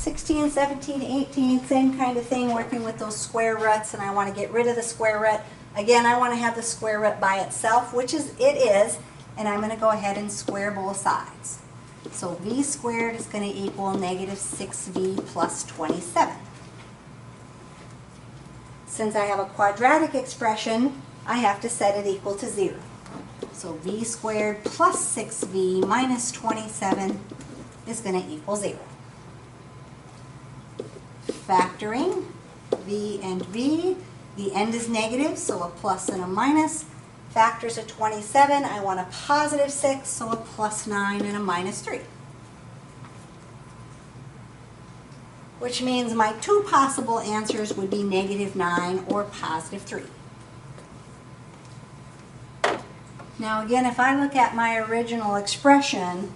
16, 17, 18, same kind of thing, working with those square roots, and I want to get rid of the square root. Again, I want to have the square root by itself, which is it is, and I'm going to go ahead and square both sides. So v squared is going to equal negative 6v plus 27. Since I have a quadratic expression, I have to set it equal to 0. So v squared plus 6v minus 27 is going to equal 0. Factoring v and v, the end is negative, so a plus and a minus. Factors of 27, I want a positive 6, so a plus 9 and a minus 3. Which means my two possible answers would be negative 9 or positive 3. Now again, if I look at my original expression,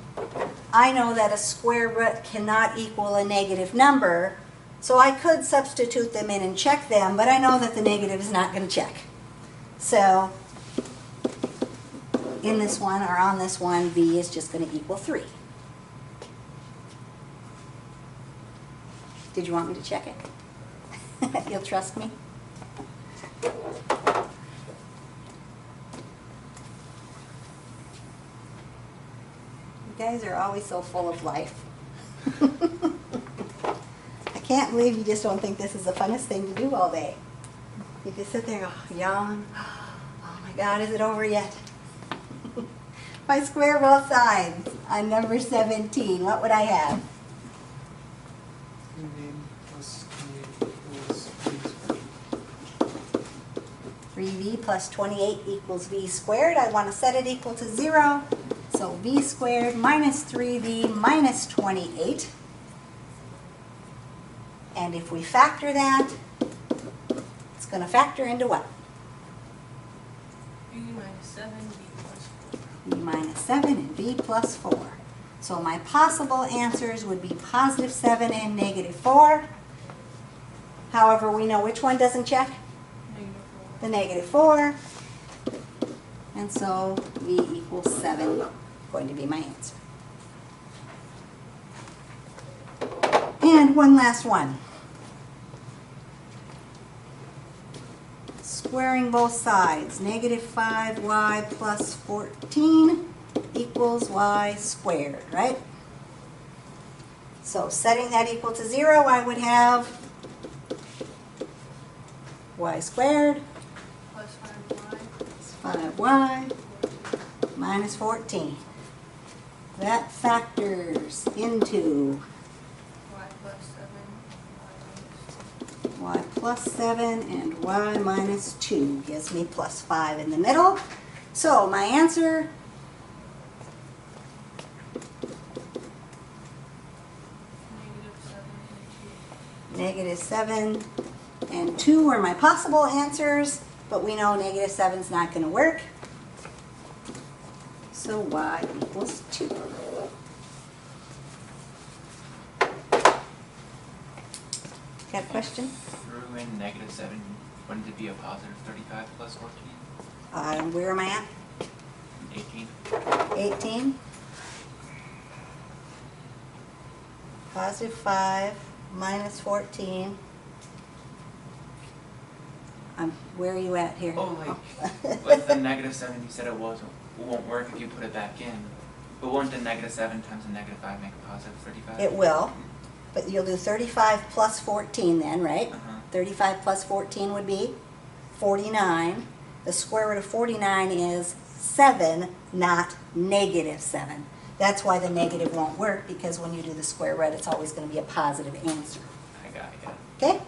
I know that a square root cannot equal a negative number, so I could substitute them in and check them, but I know that the negative is not going to check. So in this one, or on this one, v is just going to equal 3. Did you want me to check it? You'll trust me? You guys are always so full of life. I can't believe you just don't think this is the funnest thing to do all day. You just sit there, yawn. Oh my God, is it over yet? If I square both sides on number 17, what would I have? 3v plus 28 equals v squared. I want to set it equal to 0. So v squared minus 3v minus 28. And if we factor that, it's going to factor into what? v minus 7, v plus 4. V minus 7 and v plus 4. So my possible answers would be positive 7 and negative 4. However, we know which one doesn't check? The negative 4. And so v equals 7, going to be my answer. And one last one. Squaring both sides, negative 5y plus 14 equals y squared, right? So setting that equal to 0, I would have y squared Plus 5y. is 5y minus 14. That factors into Y plus 7. y plus 7 and y minus 2 gives me plus 5 in the middle. So my answer Negative 7 and 2. -7 and 2 are my possible answers, but we know negative 7 is not going to work. So y equals 2. Got a question? Threw in negative 7, wouldn't it be a positive 35 plus 14? Where am I at? 18? 18. Positive 5 minus 14. Where are you at here? Oh, like, with the negative 7, you said it won't work if you put it back in. But won't the negative 7 times the negative 5 make a positive 35? It will, but you'll do 35 plus 14 then, right? 35 plus 14 would be 49. The square root of 49 is 7, not negative 7. That's why the negative won't work, because when you do the square root, it's always going to be a positive answer. I got it, Okay?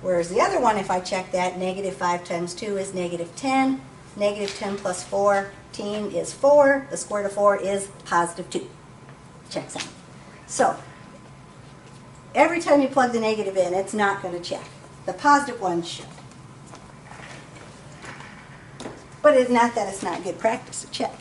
Whereas the other one, if I check that, negative 5 times 2 is negative 10. Negative 10 plus 14 is 4. The square root of 4 is positive 2. Checks out. So, every time you plug the negative in, it's not going to check. The positive one should. But it's not that it's not good practice to check.